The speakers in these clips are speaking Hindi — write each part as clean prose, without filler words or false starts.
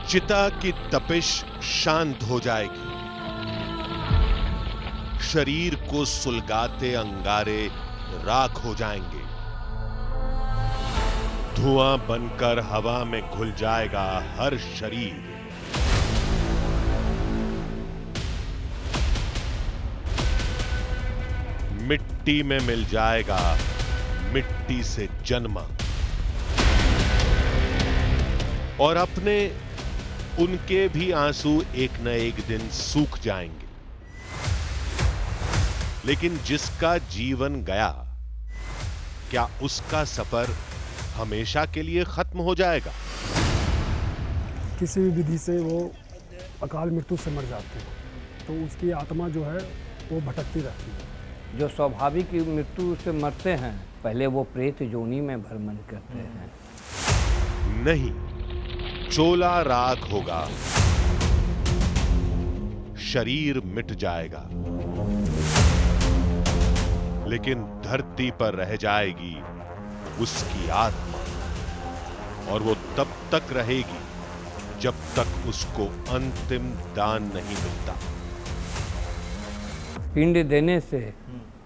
चिता की तपिश शांत हो जाएगी, शरीर को सुलगाते अंगारे राख हो जाएंगे, धुआं बनकर हवा में घुल जाएगा हर शरीर। मिट्टी में मिल जाएगा मिट्टी से जन्मा, और अपने उनके भी आंसू एक न एक दिन सूख जाएंगे। लेकिन जिसका जीवन गया, क्या उसका सफर हमेशा के लिए खत्म हो जाएगा? किसी भी विधि से वो अकाल मृत्यु से मर जाते हैं, तो उसकी आत्मा जो है वो भटकती रहती है। जो स्वाभाविक मृत्यु से मरते हैं, पहले वो प्रेत योनि में भ्रमण करते हैं। नहीं, चोला राख होगा, शरीर मिट जाएगा, लेकिन धरती पर रह जाएगी उसकी आत्मा, और वो तब तक रहेगी जब तक उसको अंतिम दान नहीं मिलता। पिंड देने से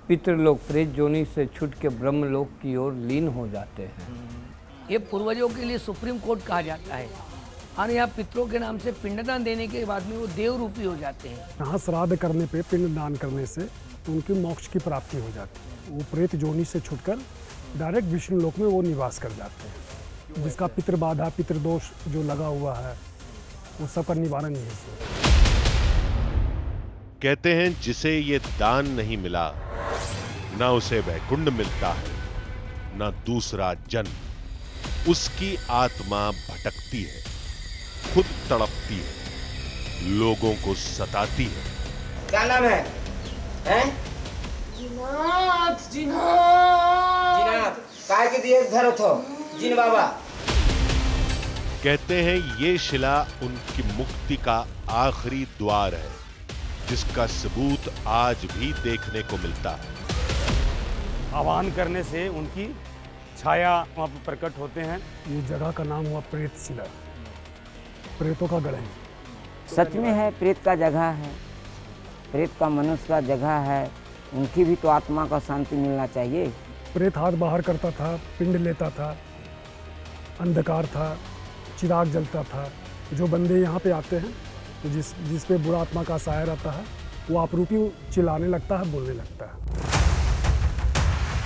पितृलोक प्रेत योनि से छूट के ब्रह्मलोक की ओर लीन हो जाते हैं। ये पूर्वजों के लिए सुप्रीम कोर्ट कहा जाता है, और यहाँ पितरों के नाम से पिंडदान देने के बाद में वो देव रूपी हो जाते हैं। यहाँ श्राद्ध करने पे, पिंड दान करने से उनकी मोक्ष की प्राप्ति हो जाती है। वो प्रेत योनि से छूटकर डायरेक्ट विष्णु लोक में वो निवास कर जाते हैं। जिसका पितृबाधा, पितृदोष जो लगा हुआ है, वो सब का निवारण यही से। कहते हैं जिसे ये दान नहीं मिला, ना उसे वैकुंठ मिलता है, ना दूसरा जन्म। उसकी आत्मा भटकती है, खुद तड़पती है, लोगों को सताती है। क्या नाम है? हैं? जिनात जिनात, काय के दिए धरो थो जिन बाबा। कहते हैं ये शिला उनकी मुक्ति का आखिरी द्वार है, जिसका सबूत आज भी देखने को मिलता है। आह्वान करने से उनकी छाया वहाँ पर प्रकट होते हैं। ये जगह का नाम हुआ प्रेत शिला, प्रेतों का गढ़ है। सच में है, प्रेत का जगह है, प्रेत का मनुष्य का जगह है। उनकी भी तो आत्मा का शांति मिलना चाहिए। प्रेत हाथ बाहर करता था, पिंड लेता था, अंधकार था, चिराग जलता था। जो बंदे यहाँ पे आते हैं, तो जिस पे बुरा आत्मा का साया रहता है, वो आपरूपी चिल्लाने लगता है, बोलने लगता है।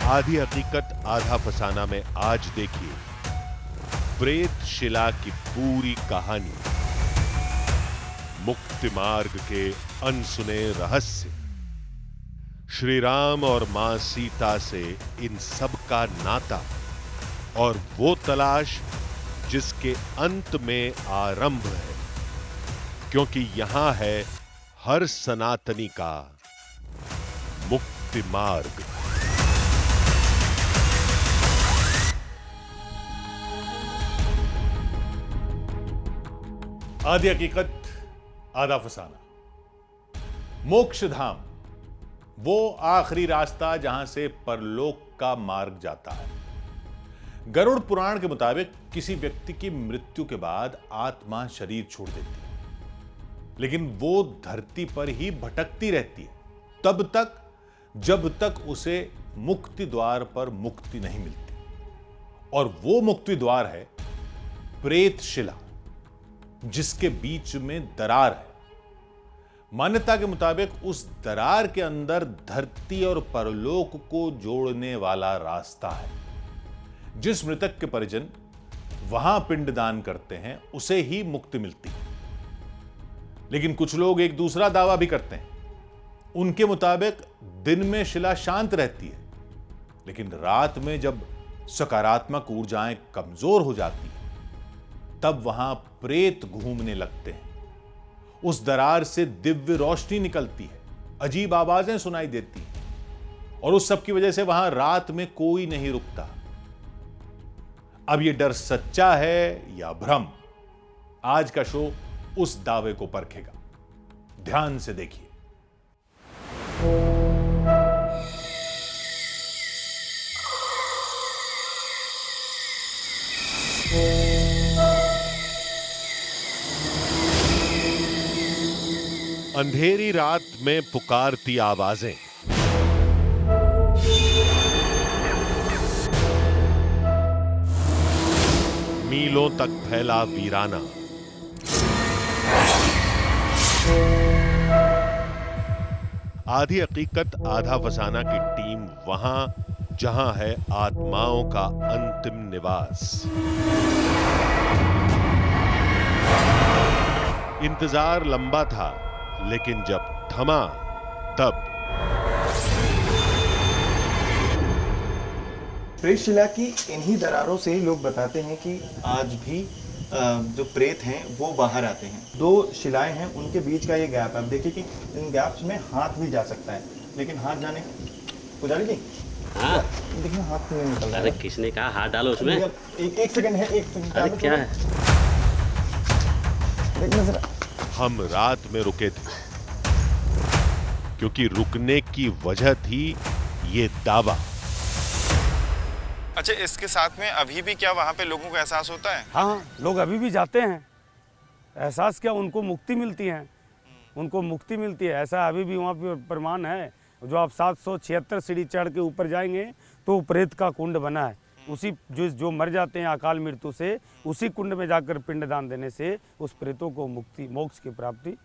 आधी हकीकत आधा फसाना में आज देखिए प्रेत शिला की पूरी कहानी, मुक्ति मार्ग के अनसुने रहस्य, श्री राम और मां सीता से इन सब का नाता, और वो तलाश जिसके अंत में आरंभ है, क्योंकि यहां है हर सनातनी का मुक्ति मार्ग। आधी हकीकत आधा फसाना। मोक्ष धाम वो आखिरी रास्ता जहां से परलोक का मार्ग जाता है। गरुड़ पुराण के मुताबिक किसी व्यक्ति की मृत्यु के बाद आत्मा शरीर छोड़ देती है, लेकिन वो धरती पर ही भटकती रहती है तब तक जब तक उसे मुक्ति द्वार पर मुक्ति नहीं मिलती, और वो मुक्ति द्वार है प्रेत शिला, जिसके बीच में दरार है। मान्यता के मुताबिक उस दरार के अंदर धरती और परलोक को जोड़ने वाला रास्ता है। जिस मृतक के परिजन वहां पिंडदान करते हैं, उसे ही मुक्ति मिलती है। लेकिन कुछ लोग एक दूसरा दावा भी करते हैं। उनके मुताबिक दिन में शिला शांत रहती है, लेकिन रात में जब सकारात्मक ऊर्जाएं कमजोर हो जाती हैं, तब वहां प्रेत घूमने लगते हैं। उस दरार से दिव्य रोशनी निकलती है, अजीब आवाजें सुनाई देती हैं, और उस सब की वजह से वहां रात में कोई नहीं रुकता। अब यह डर सच्चा है या भ्रम, आज का शो उस दावे को परखेगा। ध्यान से देखिए। अंधेरी रात में पुकारती आवाजें, मीलों तक फैला वीराना, आधी हकीकत आधा फसाना की टीम वहां जहां है आत्माओं का अंतिम निवास। इंतजार लंबा था, लेकिन जब थमा तब प्रेतशिला की इन्हीं दरारों से लोग बताते हैं कि आज भी जो प्रेत हैं वो बाहर आते हैं। दो शिलाएं हैं, उनके बीच का ये गैप है। आप देखिए कि इन गैप्स में हाथ भी जा सकता है, लेकिन हाथ जाने पुजारी जी, हाँ देखिए हाथ नहीं निकल रहा। अरे किसने कहा हाथ डालो उसमें? एक सेकंड है, एक सेकंड। अरे क्या है? देखना जरा। हम रात में रुके थे, क्योंकि रुकने की वजह थी ये दावा। अच्छा, इसके साथ में अभी भी क्या वहाँ पे लोगों को एहसास होता है? हाँ, लोग अभी भी जाते हैं। एहसास क्या, उनको मुक्ति मिलती है, उनको मुक्ति मिलती है। ऐसा अभी भी वहाँ पे प्रमाण है। जो आप 776 सीढ़ी चढ़ के ऊपर जाएंगे तो प्रेत का कुंड बना है। उसी जो मर जाते हैं अकाल मृत्यु से, उसी कुंड में जाकर पिंडदान देने से उस प्रेतों को मुक्ति, मोक्ष की प्राप्ति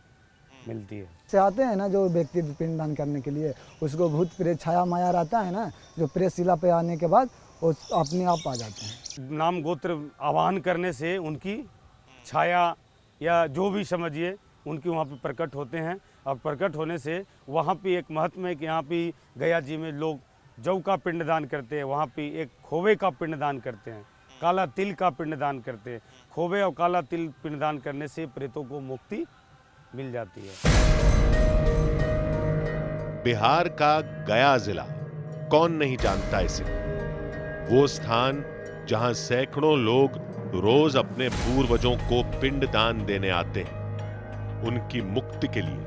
मिलती है। से आते हैं ना जो व्यक्ति पिंडदान करने के लिए, उसको भूत प्रेत छाया माया रहता है ना, जो प्रेत शिला पे आने के बाद वो अपने आप आ जाते हैं। नाम गोत्र आवाहन करने से उनकी छाया या जो भी समझिए उनके वहाँ पे प्रकट होते हैं। और प्रकट होने से वहाँ पे एक महत्व है कि यहाँ पे गया जी में लोग जौ का पिंडदान करते हैं, वहाँ पे एक खोवे का पिंडदान करते हैं, काला तिल का पिंडदान करते हैं। खोवे और काला तिल पिंडदान करने से प्रेतों को मुक्ति मिल जाती है। बिहार का गया जिला, कौन नहीं जानता इसे। वो स्थान जहां सैकड़ों लोग रोज अपने पूर्वजों को पिंडदान देने आते हैं, उनकी मुक्ति के लिए,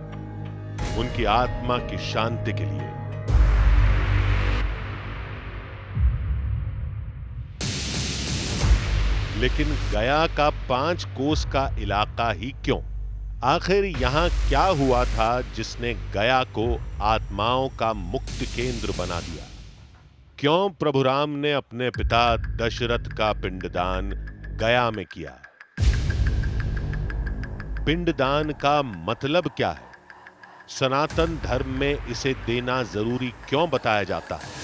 उनकी आत्मा की शांति के लिए। लेकिन गया का 5 कोस का इलाका ही क्यों? आखिर यहां क्या हुआ था जिसने गया को आत्माओं का मुक्त केंद्र बना दिया? क्यों प्रभु राम ने अपने पिता दशरथ का पिंडदान गया में किया? पिंडदान का मतलब क्या है? सनातन धर्म में इसे देना जरूरी क्यों बताया जाता है?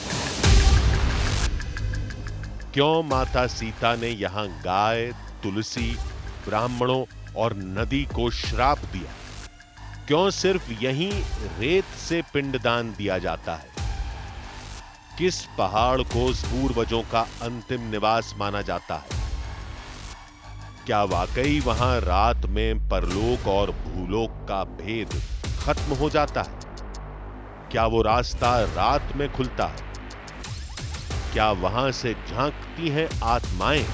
क्यों माता सीता ने यहां गाय, तुलसी, ब्राह्मणों और नदी को श्राप दिया? क्यों सिर्फ यहीं रेत से पिंडदान दिया जाता है? किस पहाड़ को पूर्वजों का अंतिम निवास माना जाता है? क्या वाकई वहां रात में परलोक और भूलोक का भेद खत्म हो जाता है? क्या वो रास्ता रात में खुलता है? क्या वहां से झांकती हैं आत्माएं?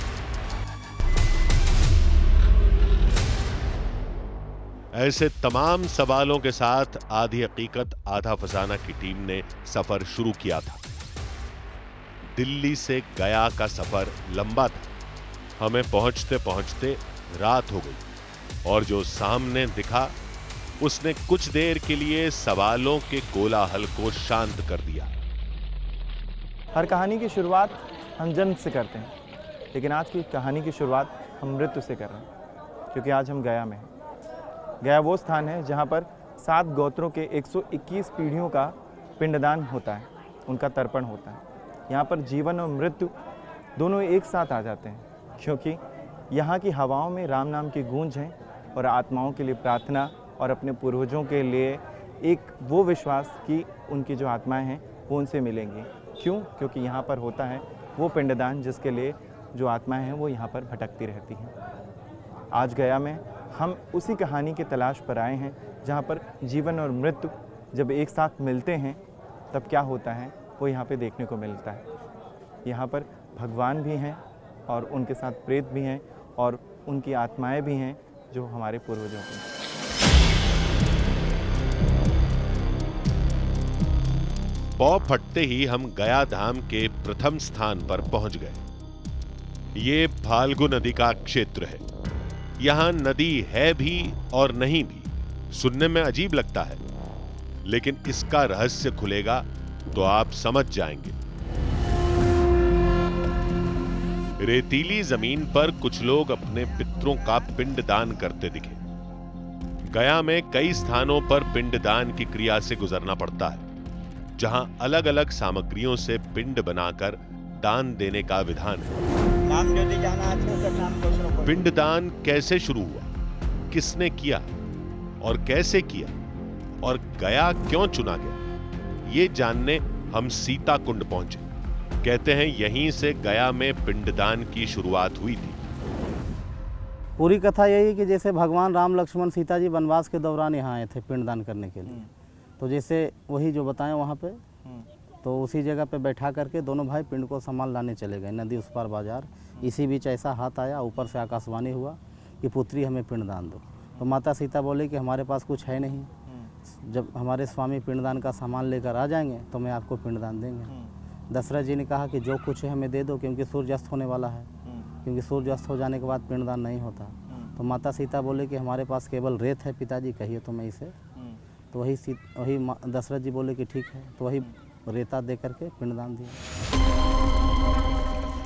ऐसे तमाम सवालों के साथ आधी हकीकत आधा फसाना की टीम ने सफर शुरू किया था। दिल्ली से गया का सफर लंबा था। हमें पहुंचते पहुंचते रात हो गई और जो सामने दिखा उसने कुछ देर के लिए सवालों के कोलाहल को शांत कर दिया। हर कहानी की शुरुआत हम जन्म से करते हैं, लेकिन आज की कहानी की शुरुआत हम मृत्यु से कर रहे हैं, क्योंकि आज हम गया में हैं। गया वो स्थान है जहाँ पर 7 गोत्रों के 121 पीढ़ियों का पिंडदान होता है, उनका तर्पण होता है। यहाँ पर जीवन और मृत्यु दोनों एक साथ आ जाते हैं, क्योंकि यहाँ की हवाओं में राम नाम की गूंज है और आत्माओं के लिए प्रार्थना और अपने पूर्वजों के लिए एक वो विश्वास कि उनकी जो आत्माएं हैं वो उनसे मिलेंगी। क्यों? क्योंकि यहाँ पर होता है वो पिंडदान जिसके लिए जो आत्माएं हैं वो यहाँ पर भटकती रहती हैं। आज गया में हम उसी कहानी की तलाश पर आए हैं, जहाँ पर जीवन और मृत्यु जब एक साथ मिलते हैं तब क्या होता है वो यहाँ पे देखने को मिलता है। यहाँ पर भगवान भी हैं और उनके साथ प्रेत भी हैं और उनकी आत्माएं भी हैं जो हमारे पूर्वजों की। पौ फटते ही हम गया धाम के प्रथम स्थान पर पहुंच गए। ये फाल्गु नदी का क्षेत्र है। यहां नदी है भी और नहीं भी, सुनने में अजीब लगता है, लेकिन इसका रहस्य खुलेगा तो आप समझ जाएंगे। रेतीली जमीन पर कुछ लोग अपने पितरों का पिंडदान करते दिखे। गया में कई स्थानों पर पिंडदान की क्रिया से गुजरना पड़ता है, जहां अलग अलग सामग्रियों से पिंड बनाकर दान देने का विधान है। पिंडदान कैसे शुरू हुआ, किसने किया और कैसे किया, और गया क्यों चुना गया, ये जानने हम सीता कुंड पहुंचे। कहते हैं यहीं से गया में पिंडदान की शुरुआत हुई थी। पूरी कथा यही कि जैसे भगवान राम लक्ष्मण सीता जी वनवास के दौरान यहाँ आए थे पिंडदान करने के लिए, तो जैसे वही जो बताएं वहाँ पे, तो उसी जगह पे बैठा करके दोनों भाई पिंड को सामान लाने चले गए नदी उस पार बाजार। इसी बीच ऐसा हाथ आया, ऊपर से आकाशवाणी हुआ कि पुत्री हमें पिंडदान दो। तो माता सीता बोली कि हमारे पास कुछ है नहीं, जब हमारे स्वामी पिंडदान का सामान लेकर आ जाएंगे तो मैं आपको पिंडदान देंगे। दशरथ जी ने कहा कि जो कुछ है हमें दे दो, क्योंकि सूर्य अस्त होने वाला है, क्योंकि सूर्य अस्त हो जाने के बाद पिंडदान नहीं होता। तो माता सीता बोले कि हमारे पास केवल रेत है पिताजी, कहिए तो मैं इसे। तो वही दशरथ जी बोले कि ठीक है, तो वही रेता दे करके पिंडदान दिया।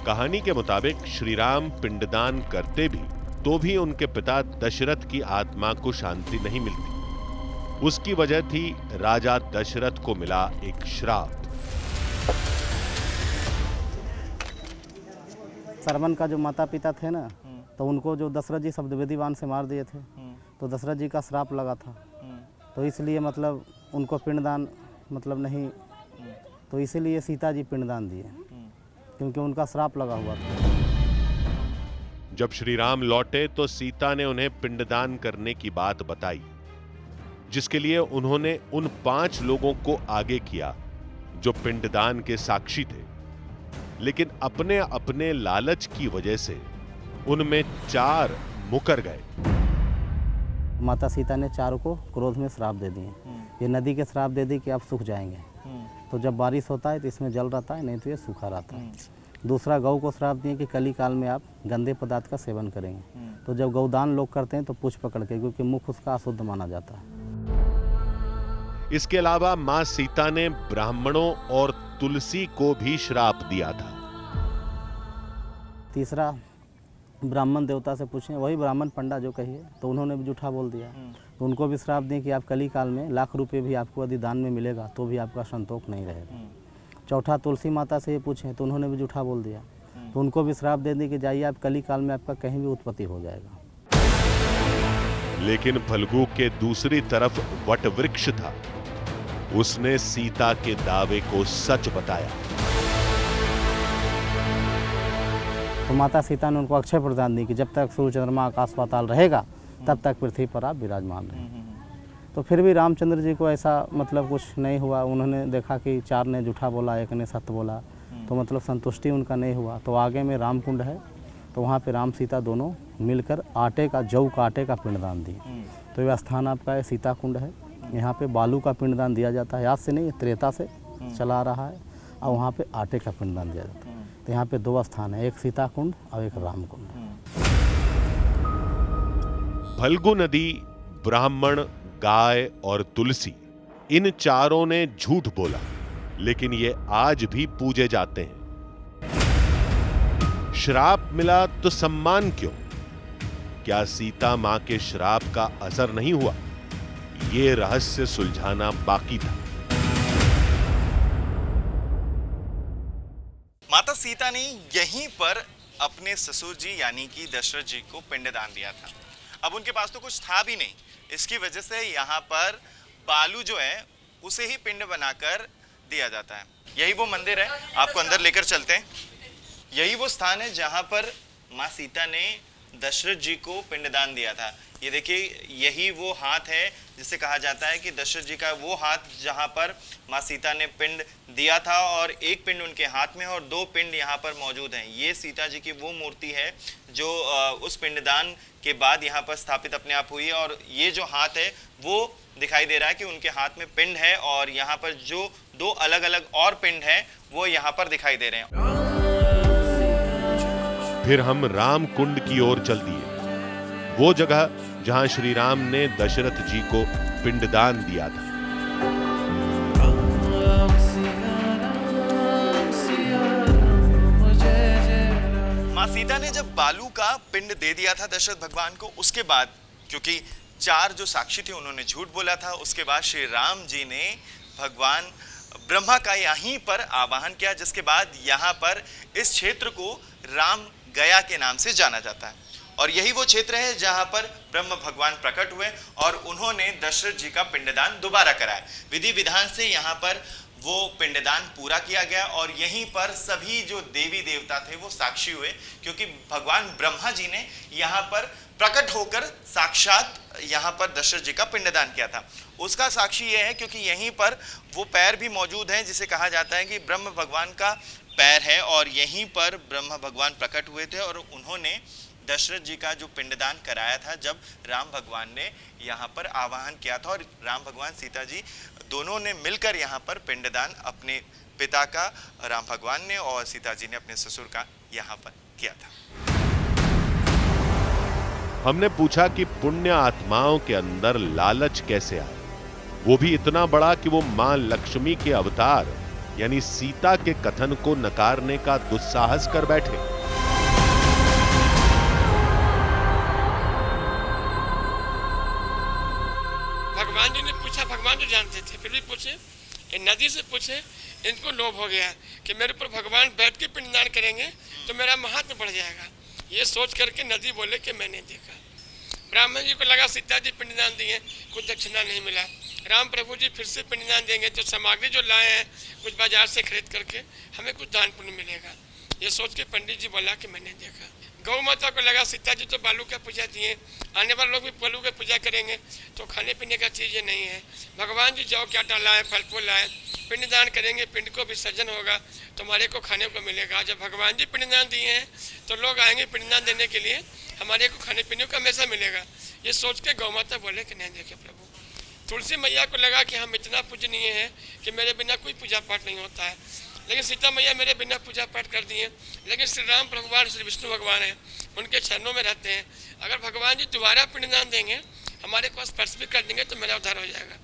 कहानी के मुताबिक श्री राम पिंडदान करते भी तो भी उनके पिता दशरथ की आत्मा को शांति नहीं मिलती। उसकी वजह थी राजा दशरथ को मिला एक श्राप। सरवन का जो माता पिता थे ना, तो उनको जो दशरथ जी शब्दवेदीवान से मार दिए थे, तो दशरथ जी का श्राप लगा था, तो इसलिए मतलब उनको पिंडदान मतलब नहीं, तो इसीलिए सीता जी पिंडदान दिए, क्योंकि उनका श्राप लगा हुआ था। जब श्री राम लौटे तो सीता ने उन्हें पिंडदान करने की बात बताई, जिसके लिए उन्होंने उन 5 लोगों को आगे किया जो पिंडदान के साक्षी थे, लेकिन अपने अपने लालच की वजह से उनमें 4 मुकर गए। माता सीता ने 4 को क्रोध में श्राप दे दिए। ये नदी के श्राप दे दी कि आप सूख जाएंगे, तो जब बारिश होता है तो इसमें जल रहता है, नहीं तो ये सूखा रहता है। दूसरा गौ को श्राप दिए कि कली काल में आप गंदे पदार्थ का सेवन करेंगे, तो जब गौदान लोग करते हैं तो पूछ पकड़ के, क्योंकि मुख उसका अशुद्ध माना जाता है। इसके अलावा मां सीता ने ब्राह्मणों और तुलसी को भी श्राप दिया था। तीसरा ब्राह्मण देवता से पूछें, वही ब्राह्मण पंडा जो कहिए, तो उन्होंने भी झूठा बोल दिया, तो उनको भी श्राप दिए कि आप कली काल में लाख रुपए भी आपको यदि दान में मिलेगा तो भी आपका संतोष नहीं रहेगा। चौथा तुलसी माता से ये पूछें, तो उन्होंने भी झूठा बोल दिया, तो उनको भी श्राप दे दी कि जाइए आप कली काल में आपका कहीं भी उत्पत्ति हो जाएगा। लेकिन फल्गु के दूसरी तरफ वट वृक्ष था, उसने सीता के दावे को सच बताया। तो माता सीता ने उनको अक्षय प्रदान दी कि जब तक सूर्य चंद्रमा आकाश पाताल रहेगा तब तक पृथ्वी पर आप विराजमान रहें। तो फिर भी रामचंद्र जी को ऐसा मतलब कुछ नहीं हुआ। उन्होंने देखा कि 4 ने झूठा बोला, 1 ने सत्य बोला, तो मतलब संतुष्टि उनका नहीं हुआ। तो आगे में राम कुंड है, तो वहाँ पे राम सीता दोनों मिलकर जौ का आटे का पिंडदान दिए। तो यह स्थान आपका है सीता कुंड है। यहाँ पे बालू का पिंडदान दिया जाता है, आज से नहीं, त्रेता से चला आ रहा है, और वहाँ पे आटे का पिंडदान दिया जाता है। तो यहाँ पे 2 स्थान है, एक सीता कुंड और एक राम कुंड। फल्गु नदी, ब्राह्मण, गाय और तुलसी, इन 4 ने झूठ बोला, लेकिन ये आज भी पूजे जाते हैं। श्राप मिला तो सम्मान क्यों? क्या सीता मां के श्राप का असर नहीं हुआ? ये रहस्य सुलझाना बाकी था। माता सीता ने यहीं पर अपने ससुर जी यानी कि दशरथ जी को पिंडदान दिया था। अब उनके पास तो कुछ था भी नहीं, इसकी वजह से यहाँ पर बालू जो है उसे ही पिंड बनाकर दिया जाता है। यही वो मंदिर है, आपको अंदर लेकर चलते हैं। यही वो स्थान है जहाँ पर माँ सीता ने दशरथ जी को पिंडदान दिया था। ये देखिए, यही वो हाथ है जिसे कहा जाता है कि दशरथ जी का वो हाथ जहाँ पर माँ सीता ने पिंड दिया था, और एक पिंड उनके हाथ में और 2 पिंड यहाँ पर मौजूद हैं। ये सीता जी की वो मूर्ति है जो उस पिंडदान के बाद यहाँ पर स्थापित अपने आप हुई है, और ये जो हाथ है वो दिखाई दे रहा है कि उनके हाथ में पिंड है, और यहाँ पर जो 2 अलग अलग और पिंड है वो यहाँ पर दिखाई दे रहे हैं। फिर हम राम कुंड की ओर चल दिए, वो जगह जहां श्री राम ने दशरथ जी को पिंडदान दिया था। माँ सीता ने जब बालू का पिंड दे दिया था दशरथ भगवान को, उसके बाद क्योंकि 4 जो साक्षी थे उन्होंने झूठ बोला था, उसके बाद श्री राम जी ने भगवान ब्रह्मा का यहीं पर आवाहन किया, जिसके बाद यहाँ पर इस क्षेत्र को राम गया के नाम से जाना जाता है। और यही वो क्षेत्र है जहां पर ब्रह्म भगवान प्रकट हुए और उन्होंने दशरथ जी का पिंडदान दोबारा कराया। विधि विधान से यहाँ पर वो पिंडदान पूरा किया गया और यहीं पर सभी जो देवी देवता थे वो साक्षी हुए, क्योंकि भगवान ब्रह्मा जी ने यहाँ पर प्रकट होकर साक्षात यहाँ पर दशरथ जी का पिंडदान किया था। उसका साक्षी ये है क्योंकि यहीं पर वो पैर भी मौजूद हैं, जिसे कहा जाता है कि ब्रह्म भगवान का पैर है, और यहीं पर ब्रह्म भगवान प्रकट हुए थे और उन्होंने दशरथ जी का जो पिंडदान कराया था जब राम भगवान ने यहाँ पर आवाहन किया था। और राम भगवान सीता जी दोनों ने मिलकर यहाँ पर पिंडदान अपने पिता का राम भगवान ने और सीता जी ने अपने ससुर का यहाँ पर किया था। हमने पूछा कि पुण्य आत्माओं के अंदर लालच कैसे आए, वो भी इतना बड़ा कि वो मां लक्ष्मी के अवतार यानी सीता के कथन को नकारने का दुस्साहस कर बैठे। भगवान जी ने पूछा, भगवान जो जानते थे फिर भी पूछे, नदी से पूछे, इनको लोभ हो गया कि मेरे ऊपर भगवान बैठ के पिंडदान करेंगे तो मेरा महात्म्य बढ़ जाएगा। ये सोच करके नदी बोले कि मैंने देखा। ब्राह्मण जी को लगा सीता जी पिंडदान दिए, कुछ दक्षिणा नहीं मिला। राम प्रभु जी फिर से पिंडदान देंगे तो सामग्री जो लाए हैं कुछ बाजार से खरीद करके हमें कुछ दान पुण्य मिलेगा। ये सोच के पंडित जी बोला कि मैंने देखा। गौ माता को लगा सीता जी तो बालू का पूजा दिए, आने वाले लोग भी बालू का पूजा करेंगे तो खाने पीने का चीज़ें नहीं है। भगवान जी जौ क्या लाए, फल फूल लाए, पिंडदान करेंगे, पिंड को विसर्जन होगा, तुम्हारे को खाने को मिलेगा। जब भगवान जी पिंडदान दिए हैं तो लोग आएंगे पिंडदान देने के लिए, हमारे को खाने पीने को हमेशा मिलेगा। ये सोच के गौ माता बोले कि नहीं देखे प्रभु। तुलसी मैया को लगा कि हम इतना पूजनीय हैं कि मेरे बिना कोई पूजा पाठ नहीं होता है, लेकिन सीता मैया मेरे बिना पूजा पाठ कर दिए। लेकिन श्री राम भगवान, श्री विष्णु भगवान हैं, उनके चरणों में रहते हैं। अगर भगवान जी दोबारा पिंडदान देंगे, हमारे को स्पर्श भी कर देंगे तो मेरा उद्धार हो जाएगा।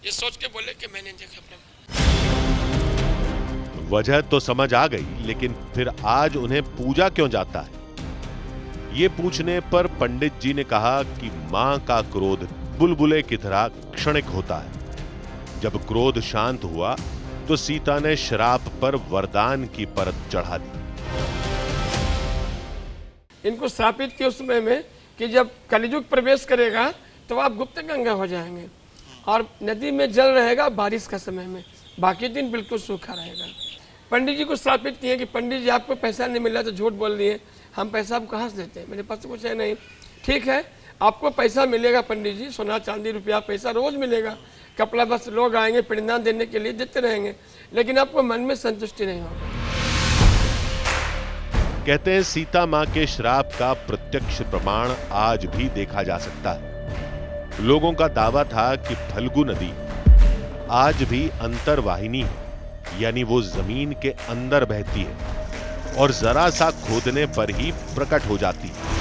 ये सोच के बोले कि मैंने देखा प्रभु। वजह तो समझ आ गई, लेकिन फिर आज उन्हें पूजा क्यों जाता है? ये पूछने पर पंडित जी ने कहा कि मां का क्रोध बुलबुले की तरह क्षणिक होता है। जब क्रोध शांत हुआ तो सीता ने श्राप पर वरदान की परत चढ़ा दी। इनको स्थापित किया उस समय में कि जब कलियुग प्रवेश करेगा तो आप गुप्त गंगा हो जाएंगे और नदी में जल रहेगा बारिश का समय में, बाकी दिन बिल्कुल सूखा रहेगा। पंडित जी को स्थापित किए कि पंडित जी आपको पैसा नहीं मिला तो झूठ बोल दिए, हम पैसा आपको कहाँ से देते हैं, मेरे पास तो कुछ है नहीं। ठीक है, आपको पैसा मिलेगा पंडित जी, सोना चांदी रुपया पैसा रोज मिलेगा, कपड़ा बस लोग आएंगे पिंडदान देने के लिए देते रहेंगे, लेकिन आपको मन में संतुष्टि नहीं होगा। कहते हैं सीता मां के श्राप का प्रत्यक्ष प्रमाण आज भी देखा जा सकता है। लोगों का दावा था कि फल्गु नदी आज भी अंतर्वाहिनी है, यानी वो जमीन के अंदर बहती है और जरा सा खोदने पर ही प्रकट हो जाती है।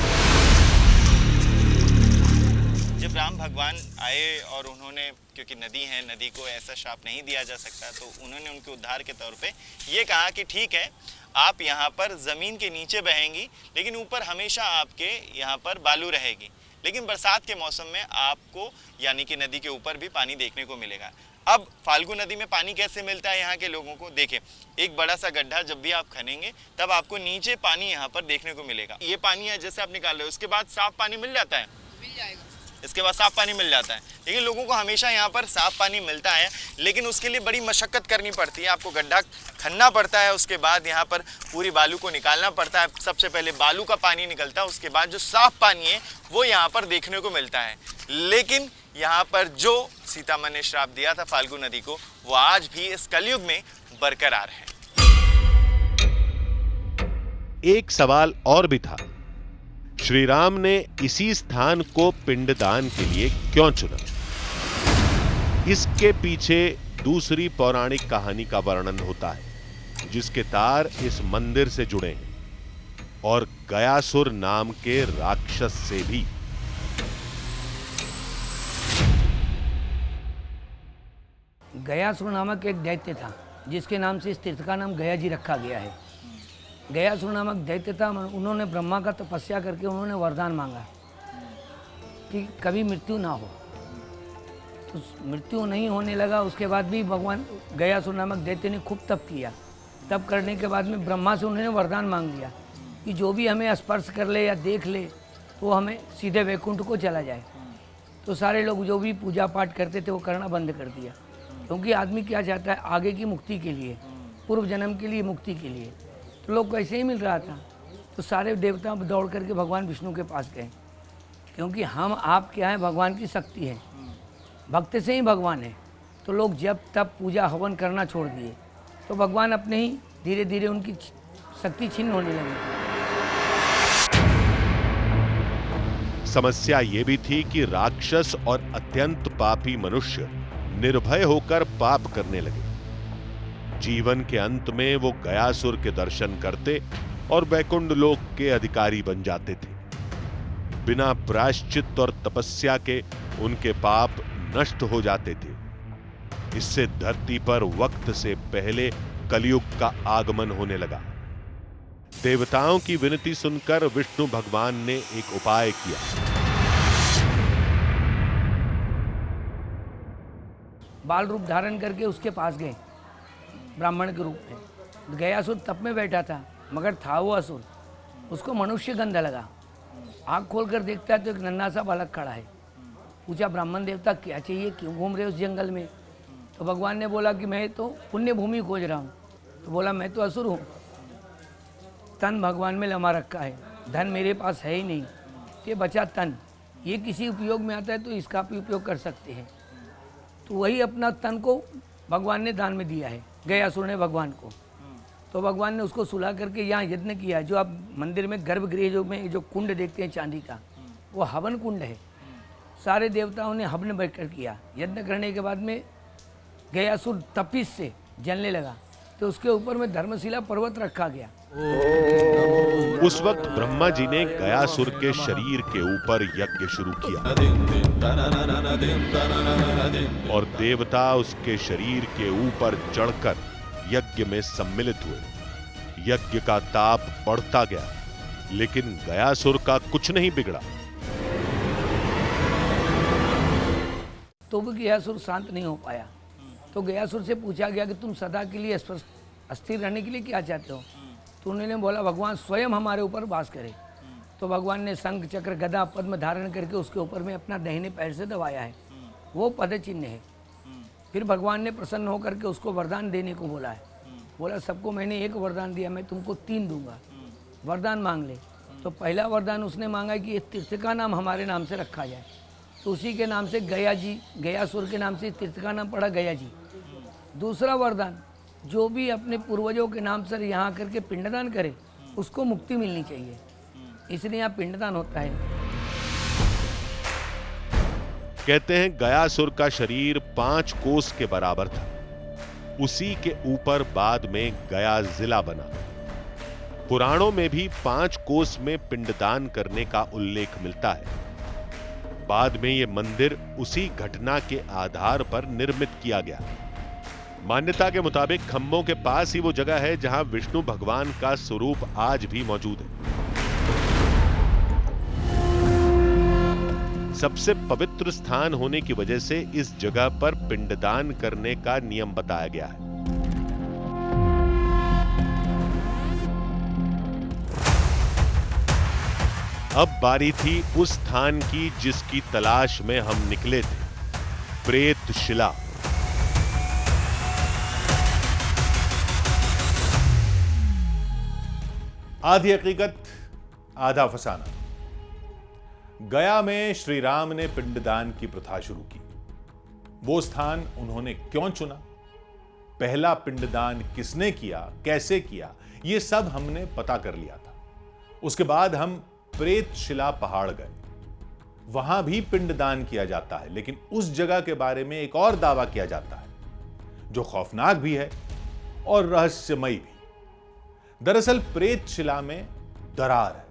जब राम भगवान आए और उन्होंने, क्योंकि नदी है, नदी को ऐसा श्राप नहीं दिया जा सकता, तो उन्होंने उनके उद्धार के तौर पे ये कहा कि ठीक है, आप यहाँ पर ज़मीन के नीचे बहेंगी, लेकिन ऊपर हमेशा आपके यहाँ पर बालू रहेगी। लेकिन बरसात के मौसम में आपको यानी कि नदी के ऊपर भी पानी देखने को मिलेगा। अब फाल्गु नदी में पानी कैसे मिलता है यहाँ के लोगों को? देखें, एक बड़ा सा गड्ढा जब भी आप खनेंगे तब आपको नीचे पानी यहाँ पर देखने को मिलेगा। ये पानी है जैसे आप निकाल रहे हो, उसके बाद साफ पानी मिल जाता है, मिल जाएगा, इसके बाद साफ पानी मिल जाता है। लेकिन लोगों को हमेशा यहाँ पर साफ पानी मिलता है, लेकिन उसके लिए बड़ी मशक्कत करनी पड़ती है। आपको गड्ढा खनना पड़ता है, उसके बाद यहाँ पर पूरी बालू को निकालना पड़ता है। सबसे पहले बालू का पानी निकलता है, उसके बाद जो साफ पानी है वो यहाँ पर देखने को मिलता है। लेकिन यहाँ पर जो सीता मां ने श्राप दिया था फाल्गु नदी को, वो आज भी इस कलयुग में बरकरार है। एक सवाल और भी था, श्री राम ने इसी स्थान को पिंडदान के लिए क्यों चुना? इसके पीछे दूसरी पौराणिक कहानी का वर्णन होता है, जिसके तार इस मंदिर से जुड़े हैं और गयासुर नाम के राक्षस से भी। गयासुर नामक एक दैत्य था जिसके नाम से इस तीर्थ का नाम गया जी रखा गया है। गयासुर नामक दैत्य था, उन्होंने ब्रह्मा का तपस्या करके उन्होंने वरदान मांगा कि कभी मृत्यु ना हो। तो मृत्यु नहीं होने लगा। उसके बाद भी भगवान गयासुर नामक दैत्य ने खूब तप किया। तप करने के बाद में ब्रह्मा से उन्होंने वरदान मांग लिया कि जो भी हमें स्पर्श कर ले या देख ले तो हमें सीधे वैकुंठ को चला जाए। तो सारे लोग जो भी पूजा पाठ करते थे वो करना बंद कर दिया, क्योंकि आदमी क्या चाहता है आगे की मुक्ति के लिए, पूर्व जन्म के लिए, मुक्ति के लिए। तो लोग को ऐसे ही मिल रहा था। तो सारे देवता दौड़ करके भगवान विष्णु के पास गए, क्योंकि हम आप क्या है, भगवान की शक्ति है, भक्त से ही भगवान है। तो लोग जब तब पूजा हवन करना छोड़ दिए तो भगवान अपने ही धीरे धीरे उनकी शक्ति छिन्न होने लगी। समस्या ये भी थी कि राक्षस और अत्यंत पापी मनुष्य निर्भय होकर पाप करने लगे। जीवन के अंत में वो गयासुर के दर्शन करते और वैकुंठ लोक के अधिकारी बन जाते थे। बिना प्रायश्चित और तपस्या के उनके पाप नष्ट हो जाते थे। इससे धरती पर वक्त से पहले कलयुग का आगमन होने लगा। देवताओं की विनती सुनकर विष्णु भगवान ने एक उपाय किया। बाल रूप धारण करके उसके पास गए, ब्राह्मण के रूप में। गयासुर तप में बैठा था, मगर था वो असुर। उसको मनुष्य गंध लगा। आँख खोलकर देखता है तो एक नन्हा सा बालक खड़ा है। पूछा, ब्राह्मण देवता क्या चाहिए, क्यों घूम रहे उस जंगल में? तो भगवान ने बोला कि मैं तो पुण्य भूमि खोज रहा हूँ। तो बोला, मैं तो असुर हूँ, तन भगवान में लमा रखा है, धन मेरे पास है ही नहीं, ये बचा तन, ये किसी उपयोग में आता है तो इसका भी उपयोग कर सकते हैं। तो वही अपना तन को भगवान ने दान में दिया है, गयासुर ने भगवान को। तो भगवान ने उसको सुला करके यहाँ यज्ञ किया है। जो आप मंदिर में गर्भगृह में जो कुंड देखते हैं चांदी का, वो हवन कुंड है। सारे देवताओं ने हवन बैठकर किया। यज्ञ करने के बाद में गयासुर तपिश से जलने लगा, तो उसके ऊपर में धर्मशिला पर्वत रखा गया। उस वक्त ब्रह्मा जी ने गयासुर के शरीर के ऊपर यज्ञ शुरू किया और देवता उसके शरीर के ऊपर चढ़कर यज्ञ में सम्मिलित हुए। यज्ञ का ताप बढ़ता गया, लेकिन गयासुर का कुछ नहीं बिगड़ा। तो भी गयासुर शांत नहीं हो पाया। तो गयासुर से पूछा गया कि तुम सदा के लिए अस्थिर रहने के लिए क्या चाहते हो? तो उन्होंने बोला, भगवान स्वयं हमारे ऊपर वास करे। तो भगवान ने शंख चक्र गदा पद्म धारण करके उसके ऊपर में अपना दाहिने पैर से दबाया है, वो पद चिन्ह है। फिर भगवान ने प्रसन्न होकर के उसको वरदान देने को बोला है। बोला, सबको मैंने एक वरदान दिया, मैं तुमको 3 दूंगा, वरदान मांग ले। तो पहला वरदान उसने मांगा कि इस तीर्थ का नाम हमारे नाम से रखा जाए। तो उसी के नाम से गया जी, गयासुर के नाम से इस तीर्थ का नाम पड़ा गया जी। दूसरा वरदान, जो भी अपने पूर्वजों के नाम से यहाँ करके पिंडदान करे उसको मुक्ति मिलनी चाहिए, इसलिए यहाँ पिंडदान होता है। कहते हैं गयासुर का शरीर 5 कोस के बराबर था। उसी के ऊपर बाद में गया जिला बना। पुराणों में भी 5 कोस में पिंडदान करने का उल्लेख मिलता है। बाद में यह मंदिर उसी घटना के आधार पर निर्मित किया गया। मान्यता के मुताबिक खंभों के पास ही वो जगह है जहां विष्णु भगवान का स्वरूप आज भी मौजूद है। सबसे पवित्र स्थान होने की वजह से इस जगह पर पिंडदान करने का नियम बताया गया है। अब बारी थी उस स्थान की जिसकी तलाश में हम निकले थे, प्रेत शिला। आधी हकीकत आधा फसाना। गया में श्री राम ने पिंडदान की प्रथा शुरू की। वो स्थान उन्होंने क्यों चुना, पहला पिंडदान किसने किया, कैसे किया, यह सब हमने पता कर लिया था। उसके बाद हम प्रेत शिला पहाड़ गए। वहां भी पिंडदान किया जाता है, लेकिन उस जगह के बारे में एक और दावा किया जाता है जो खौफनाक भी है और रहस्यमयी भी। दरअसल प्रेत शिला में दरार है।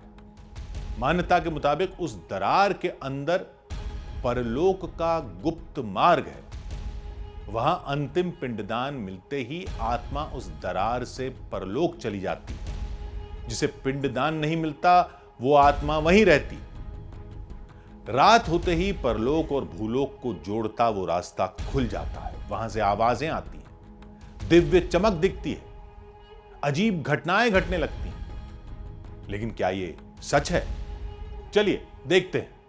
मान्यता के मुताबिक उस दरार के अंदर परलोक का गुप्त मार्ग है। वहां अंतिम पिंडदान मिलते ही आत्मा उस दरार से परलोक चली जाती। जिसे पिंडदान नहीं मिलता वो आत्मा वहीं रहती। रात होते ही परलोक और भूलोक को जोड़ता वो रास्ता खुल जाता है। वहां से आवाजें आती हैं, दिव्य चमक दिखती है, अजीब घटनाएं घटने लगती हैं। लेकिन क्या ये सच है? चलिए देखते हैं।